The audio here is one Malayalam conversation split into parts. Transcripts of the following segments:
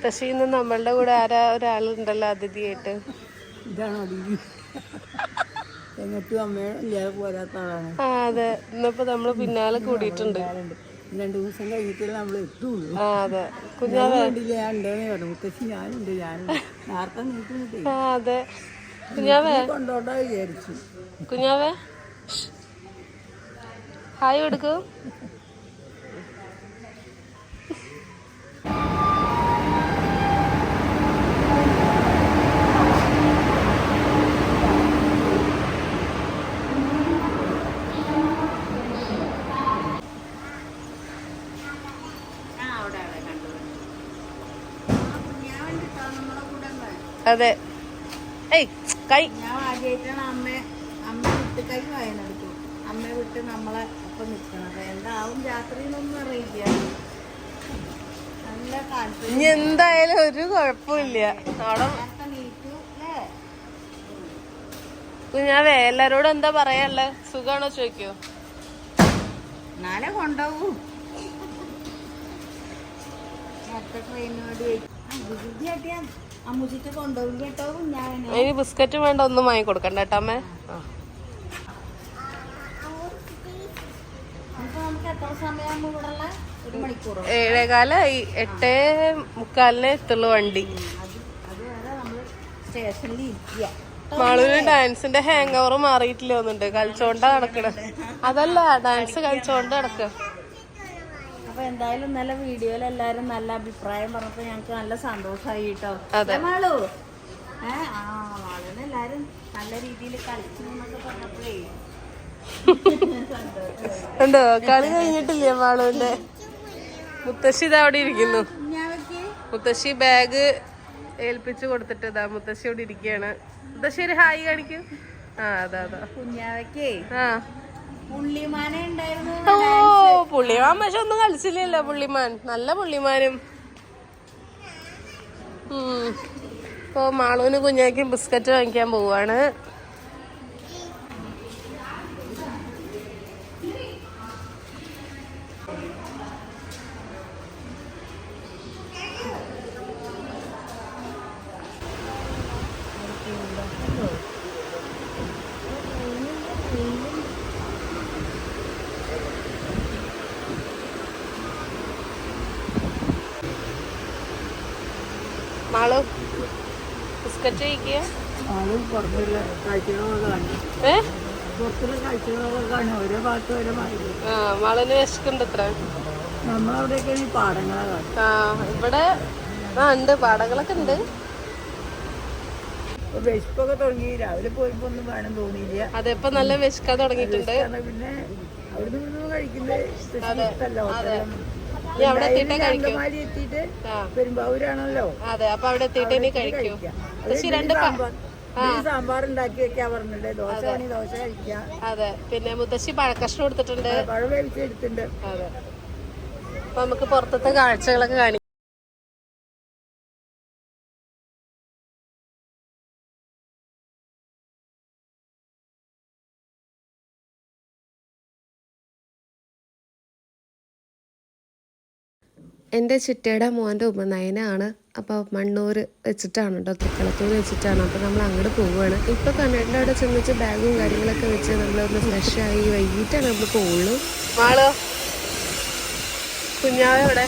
മുത്തശ്ശി ഇന്ന് നമ്മളുടെ കൂടെ ഒരാളുണ്ടല്ലോ അതിഥിയായിട്ട്. ഇതാണോ അതിഥി? എങ്ങോട്ടും അമ്മയില്ലാതെ പോരാത്ത ആളാണ്. ആ അതെ, ഇന്നിപ്പോ നമ്മള് പിന്നാലെ കൂടിയിട്ടുണ്ട്. 2 ദിവസം കഴിഞ്ഞിട്ടേ നമ്മൾ എത്തുള്ളൂ. ആ അതെ. കുഞ്ഞാവേ വേണ്ടിയില്ല, ഞാൻ ഉണ്ടെന്ന് പറഞ്ഞു. മുത്തശ്ശി ഞാനുണ്ട് നേരത്തെ നീട്ടിട്ട്. ആ അതെ. കുഞ്ഞാവേ കൊണ്ടോട്ടാ വിചാരിച്ചു. കുഞ്ഞാവേ ഹായ് കൊടുക്കൂ. അതെ. ഏയ് കൈ ഞാൻ ആദ്യമായിട്ടാണ് അമ്മ വിട്ട് കൈ വായനെടുത്തു. അമ്മയെ വിട്ട് നമ്മളെ ഒപ്പം നിൽക്കണത്. എന്താവും രാത്രി എന്നൊന്നും അറിയില്ല. നല്ല താല്പര്യം. ഇനി എന്തായാലും ഒരു കുഴപ്പമില്ല. അവിടെ നീറ്റു അല്ലേ? കുഞ്ഞാവേ എല്ലാരോടും എന്താ പറയാല്ലേ? സുഖാണോ ചോദിക്കോ? നാളെ കൊണ്ടുപോകൂ. ട്രെയിനോട് അമ്മൂച്ചിട്ട് കൊണ്ടുപോകും കേട്ടോ. ഞാൻ അതിന് ബിസ്ക്കറ്റും വേണ്ട, ഒന്നും വാങ്ങി കൊടുക്കണ്ട കേട്ടോ അമ്മേ. നമുക്ക് എത്ര സമയം ഇവിടെ? 1 മണിക്കൂറോ? 7:15, 8:45 എത്തുള്ളൂ വണ്ടി. അതുവരെ നമ്മള് സ്റ്റേഷനിൽ ഇരിക്കുക. മാളൂര് ഡാൻസിന്റെ ഹാങ് ഓവർ മാറിയിട്ടില്ല ഒന്നുണ്ട്. കളിച്ചോണ്ടാ നടക്കണ. അതല്ല, ഡാൻസ് കളിച്ചോണ്ട് നടക്ക. അപ്പൊ എന്തായാലും നല്ല വീഡിയോയിൽ എല്ലാരും നല്ല അഭിപ്രായം പറഞ്ഞപ്പോ ഞങ്ങക്ക് നല്ല സന്തോഷമായി കേട്ടോ. മാളു മാളുവിന് എല്ലാരും നല്ല രീതിയിൽ കളിച്ചു എന്നൊക്കെ പറഞ്ഞപ്പോഴേ ഉണ്ടോ? കളി കഴിഞ്ഞിട്ടില്ലേ മാളുവിന്റെ? മുത്തശ്ശി ഇതാ അവിടെ ഇരിക്കുന്നു. മുത്തശ്ശി ബാഗ് ഏൽപ്പിച്ചു കൊടുത്തിട്ട് ഇതാ മുത്തശ്ശി ഇവിടെ ഇരിക്കുകയാണ്. മുത്തശ്ശി ഒരു ഹായ് കാണിക്കും. ആ അതാ കുഞ്ഞാവയ്ക്കേ ആ പുള്ളിമാനെ ഉണ്ടായിരുന്നു. ഓ പുള്ളിമാൻ പക്ഷെ ഒന്നും കളിച്ചില്ലല്ലോ. പുള്ളിമാൻ നല്ല പുള്ളിമാനും. ഇപ്പൊ മാളൂന് കുഞ്ഞാക്കും ബിസ്ക്കറ്റ് വാങ്ങിക്കാൻ പോവാണ്. മാളു ബിസ്ക്കറ്റ് കഴിക്കുക. പുറത്തുള്ള കാഴ്ചകളൊക്കെ കാണും. പുറത്തുള്ള കാഴ്ചകളൊക്കെ കാണും. ഓരോ ഭാഗത്ത് ഓരോ ഭാഗത്ത്. ആ മാളുവിന് വിശക്കുണ്ട് ഇത്ര. നമ്മളവിടെയൊക്കെ ഈ പാടങ്ങളാണ്. ആ ഇവിടെ ഉണ്ട്, പാടങ്ങളൊക്കെ ഉണ്ട്. വിശപ്പൊക്കെ തുടങ്ങി. രാവിലെ പോയപ്പോ ഒന്നും വേണം തോന്നിയില്ല. അതെപ്പോ നല്ല വിശക്കാൻ തുടങ്ങിയിട്ടുണ്ട്. പിന്നെ അവിടുന്ന് കഴിക്കുന്നത് അവിടെ എത്തിയിട്ടേ കഴിക്കൂ. എത്തിയിട്ട് പെരുമ്പാവൂരാണല്ലോ. അതെ, അപ്പൊ അവിടെ എത്തിയിട്ട് ഇനി കഴിക്കൂ. സാമ്പാർ ഉണ്ടാക്കി വെക്കാൻ പറഞ്ഞില്ലേ. ദോശ വേണി ദോശ കഴിക്കാം. അതെ, പിന്നെ മുത്തശ്ശി പഴക്കഷ്ണം എടുത്തിട്ടുണ്ട്. പഴം വേവിച്ചെടുത്തിട്ടുണ്ട്. അതെ, അപ്പൊ നമുക്ക് പുറത്തത്തെ കാഴ്ചകളൊക്കെ കാണിക്കാം. എൻ്റെ ചിറ്റയുടെ മോൻ്റെ ഉപനയനാണ്. അപ്പോൾ മണ്ണൂർ വെച്ചിട്ടാണ് കേട്ടോ, തൃക്കളത്തൂർ വെച്ചിട്ടാണ്. അപ്പോൾ നമ്മൾ അങ്ങോട്ട് പോവുകയാണ്. ഇപ്പോൾ കണ്ണേട്ടൻ്റെ അവിടെ ചെന്നിട്ട് ബാഗും കാര്യങ്ങളൊക്കെ വെച്ച് നമ്മളൊന്ന് ഫ്രഷായി വൈകിട്ടാണ് നമ്മൾ പോകുള്ളൂ. മാളോ കുഞ്ഞാവെവിടെ?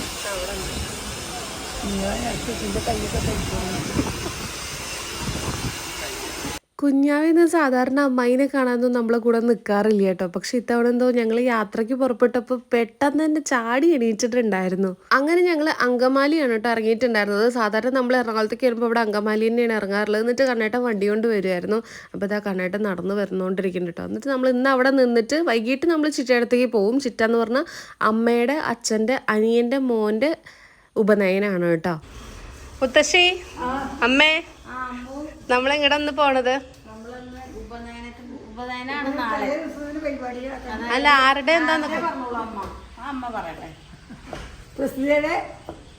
കുഞ്ഞാവിന്ന് സാധാരണ അമ്മായിനെ കാണാനൊന്നും നമ്മളെ കൂടെ നിൽക്കാറില്ല കേട്ടോ. പക്ഷെ ഇത്തവണ എന്തോ ഞങ്ങൾ യാത്രയ്ക്ക് പുറപ്പെട്ടപ്പോൾ പെട്ടെന്ന് തന്നെ ചാടി എണീറ്റിട്ടുണ്ടായിരുന്നു. അങ്ങനെ ഞങ്ങൾ അങ്കമാലിയാണ് കേട്ടോ ഇറങ്ങിയിട്ടുണ്ടായിരുന്നത്. സാധാരണ നമ്മൾ എറണാകുളത്തേക്ക് വരുമ്പോൾ ഇവിടെ അങ്കമാലി തന്നെയാണ് ഇറങ്ങാറുള്ളത്. എന്നിട്ട് കണ്ണേട്ടൻ വണ്ടി കൊണ്ട് വരുമായിരുന്നു. അപ്പോൾ ഇതാ കണ്ണേട്ടൻ നടന്ന് വരുന്നുകൊണ്ടിരിക്കുന്നുണ്ട് കേട്ടോ. എന്നിട്ട് നമ്മൾ ഇന്ന് അവിടെ നിന്നിട്ട് വൈകിട്ട് നമ്മൾ ചിറ്റയടുത്തേക്ക് പോകും. ചിറ്റ എന്ന് പറഞ്ഞാൽ അമ്മയുടെ അച്ഛൻ്റെ അനിയൻ്റെ മോൻ്റെ ഉപനയനാണ് കേട്ടോ. മുത്തശ്ശി അമ്മേ നമ്മളെങ്ങടെ ഒന്ന് പോണത്? അല്ല ആരുടെ എന്താന്നൊക്കെ അമ്മ പറയട്ടെ. പ്രസിദ്ധയുടെ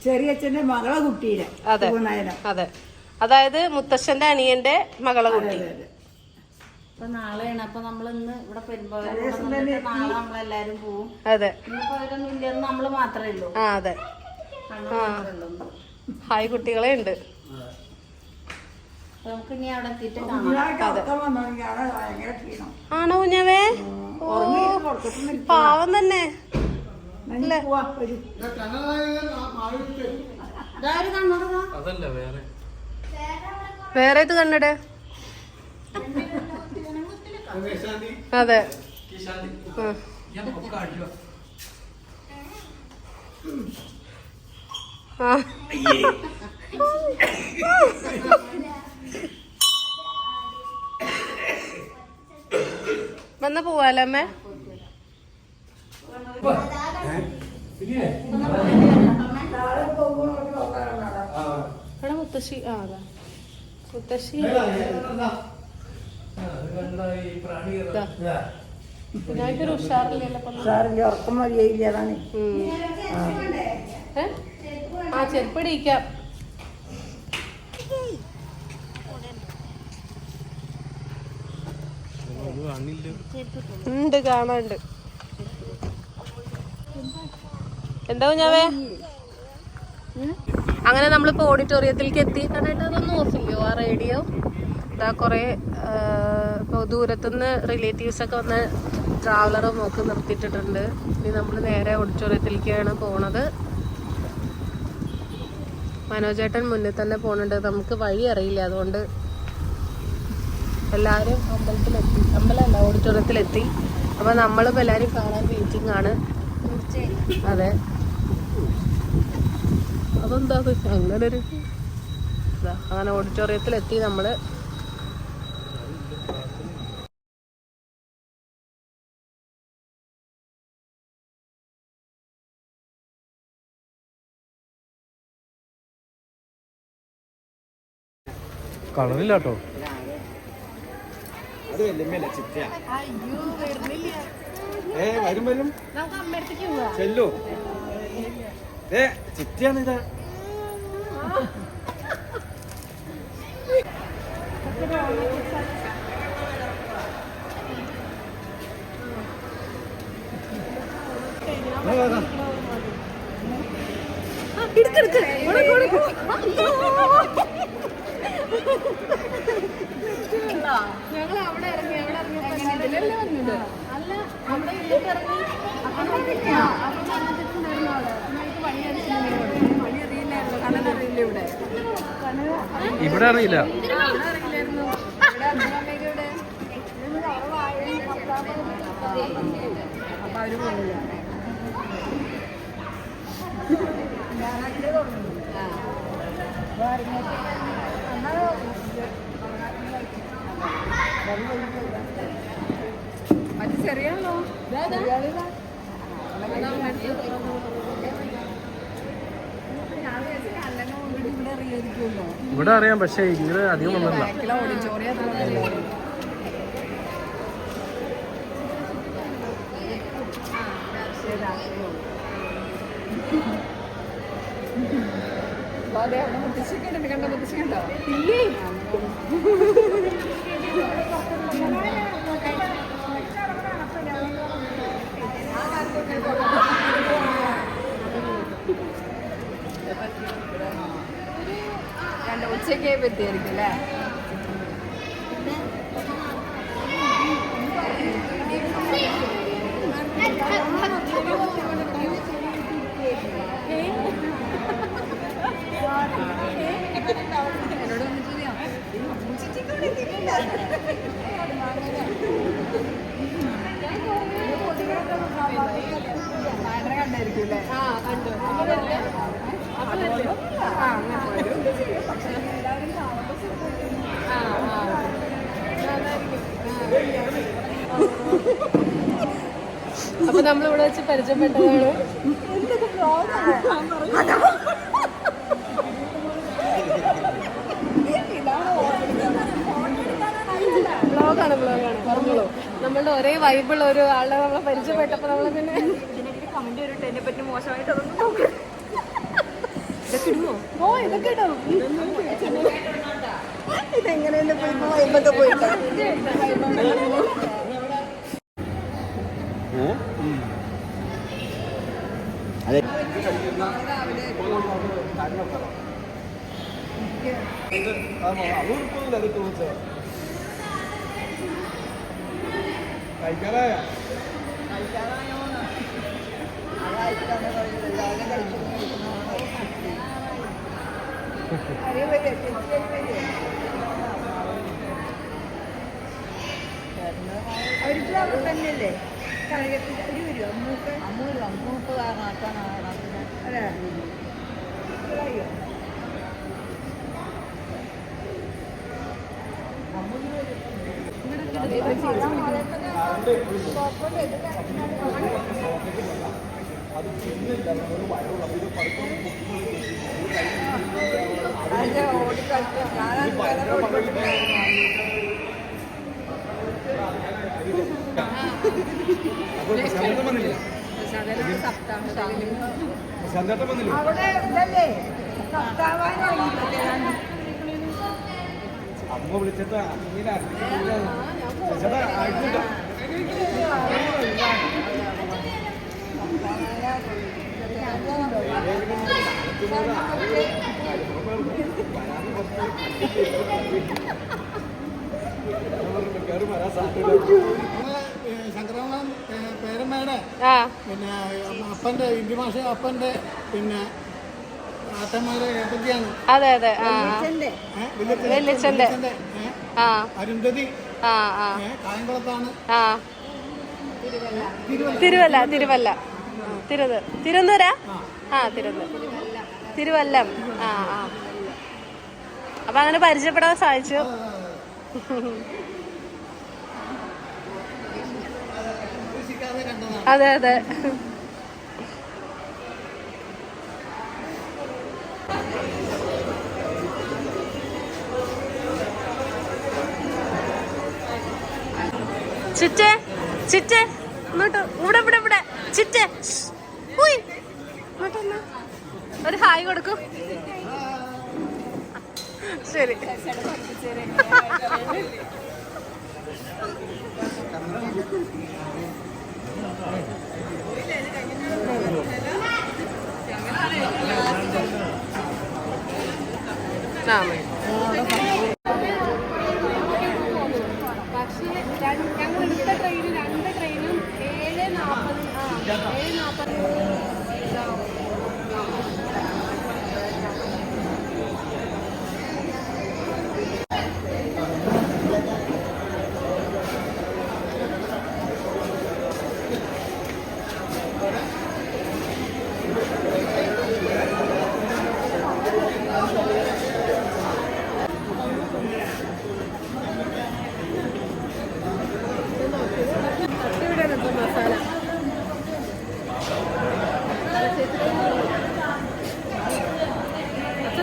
ചെറിയച്ഛന്റെ മകളെ കുട്ടിയുടെ. അതെ അതെ, അതായത് മുത്തശ്ശന്റെ അനിയന്റെ മകളെ കുട്ടി. അപ്പൊ നാളെയാണ്. അപ്പൊ നമ്മളിന്ന് ഇവിടെ പെരുമ്പാവൂർ നാളെ നമ്മളെല്ലാരും പോവും. അതെ, ഇന്നിപ്പോ അവരൊന്നും ഇല്ലെന്ന് നമ്മള് മാത്രമേ ഉള്ളൂ. അതെ. ഹായ് കുട്ടികളെ ഉണ്ട്. നമുക്ക് ഇനി അവിടെ എത്തിയിട്ട് കാണാം. ആണോ കുഞ്ഞാവേ? പാവം തന്നെ. വേറെ ഇത് കണ്ണട. അതെ ആ വന്ന പോവാലോ അമ്മേ. മുത്തശ്ശി അതാ മുത്തശ്ശി ഇതിനായിട്ടൊരു ഉഷാറില്ലല്ലോ. ഉറക്കം മതിയായില്ല. അതാണ് ആ ചെരുപ്പിടിക്കാം. ഉണ്ട് കാണാണ്ട്. എന്താ കുഞ്ഞാവേ? അങ്ങനെ നമ്മളിപ്പോ ഓഡിറ്റോറിയത്തിലേക്ക് എത്തി. കണ്ടിട്ട് അതൊന്നും ഓഫില്ലയോ ആ റേഡിയോ? ഇതാ കൊറേ ഇപ്പൊ ദൂരത്തുനിന്ന് റിലേറ്റീവ്സ് ഒക്കെ വന്ന് ട്രാവലറും ഒക്കെ നിർത്തിയിട്ടിട്ടുണ്ട്. ഇനി നമ്മൾ നേരെ ഓഡിറ്റോറിയത്തിലേക്കാണ് പോണത്. മനോജേട്ടൻ മുന്നിൽ തന്നെ പോണുണ്ട്. നമുക്ക് വഴി അറിയില്ല, അതുകൊണ്ട് എല്ലാവരും അമ്പലമല്ല ഓഡിറ്റോറിയത്തിലെത്തി. അപ്പൊ നമ്മളിപ്പോ എല്ലാരും കാണാൻ വെയിറ്റിംഗ് ആണ്. അതെ അതെന്താ അങ്ങനെ ഒരു അങ്ങനെ ഓഡിറ്റോറിയത്തിലെത്തി നമ്മള്. കളറില്ലാട്ടോ. വരും വരും ചെല്ലു. ചിറ്റിയാണ് ഇതാ. ഞങ്ങൾ അവിടെ ഇറങ്ങി അല്ല അവിടെ ഇങ്ങോട്ട് ഇറങ്ങി ഇവിടെ അറിയില്ല. അപ്പൊ അവര് പോയില്ല. അത് ചെറിയാണല്ലോ. ഇവിടെ അറിയാം, പക്ഷെ ഇങ്ങനെ അധികം വന്നില്ല. ഓഡിറ്റോറിയം അതെ അവിടെ മുത്തശ്ശിക്കുണ്ട്. കണ്ടോ മുത്തശ്ശിക്കുണ്ടോ? ഇല്ലേ രണ്ട് ഉച്ചയ്ക്കേ പറ്റിയായിരിക്കും അല്ലേ? എന്നോട് കണ്ടായിരിക്കും അല്ലേ? ആ കണ്ടു. അപ്പൊ നമ്മളിവിടെ വെച്ച് പരിചയപ്പെട്ടതാണ്. ബ്ലോഗാണ് പറഞ്ഞോളൂ. നമ്മളുടെ ഒരേ വൈബിളുള്ള ഒരു ആളെ നമ്മളെ പരിചയപ്പെട്ടപ്പോ നമ്മളെ പിന്നെ കമന്റ് വരട്ടെ എന്നെ പറ്റി മോശമായിട്ട് അതൊന്നും ഇതൊക്കെ ഇടുമോ? ഓ ഇതൊക്കെ ഇടും. ഇതെങ്ങനെയല്ലേ വൈബൊക്കെ പോയിട്ട് കഴിക്കാറായ അവർക്ക് അവിടെ തന്നെയല്ലേ കഴകത്തിൽ ഒരു വരും അമ്മൂക്ക് കാരണം അല്ലേ അയ്യോ അവിടെ ഇതല്ലേ അമ്മ വിളിച്ചിട്ട് ചേട്ടാ ആയിട്ടില്ല ശങ്കരമംഗലം പേരമ്മയുടെ പിന്നെ അപ്പന്റെ ഇന്ത്യമാഷ അപ്പന്റെ പിന്നെ ആട്ടന്മാരെ ഏതൊക്കെയാണ്? അതെ അതെ വല്യച്ഛന്റെ അരുന്ധതി കായംകുളത്താണ്. തിരുവല്ല തിരുവനന്തപുര തിരുവല്ലം. അപ്പൊ അങ്ങനെ പരിചയപ്പെടാൻ സാധിച്ചു. അതെ അതെ ചിറ്റേ ചിറ്റേ ഇങ്ങോട്ട് ഇവിടെ ചിറ്റേ ഇങ്ങോട്ടൊന്ന് ഒരു ഹായ് കൊടുക്കൂ. ശരി പക്ഷേ ഞങ്ങൾ എടുത്ത ട്രെയിന് 2 ട്രെയിനും 7:40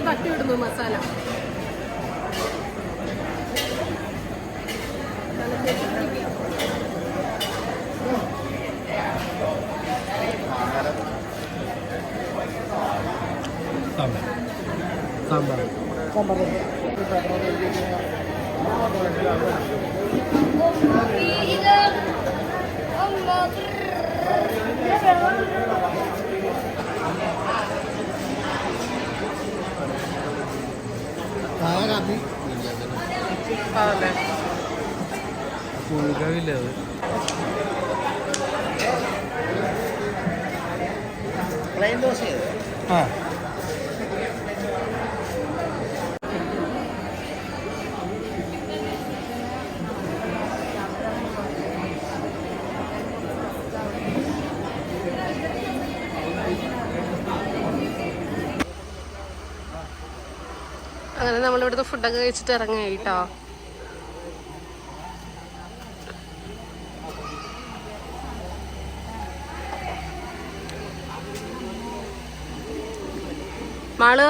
തട്ടിവിടുന്നു മസാല. സാമ്പാർ പുഴുകാവില്ല അത്. ആ അങ്ങനെ നമ്മളിവിടുത്തെ ഫുഡൊക്കെ കഴിച്ചിട്ട് ഇറങ്ങി കേട്ടോ. മാള്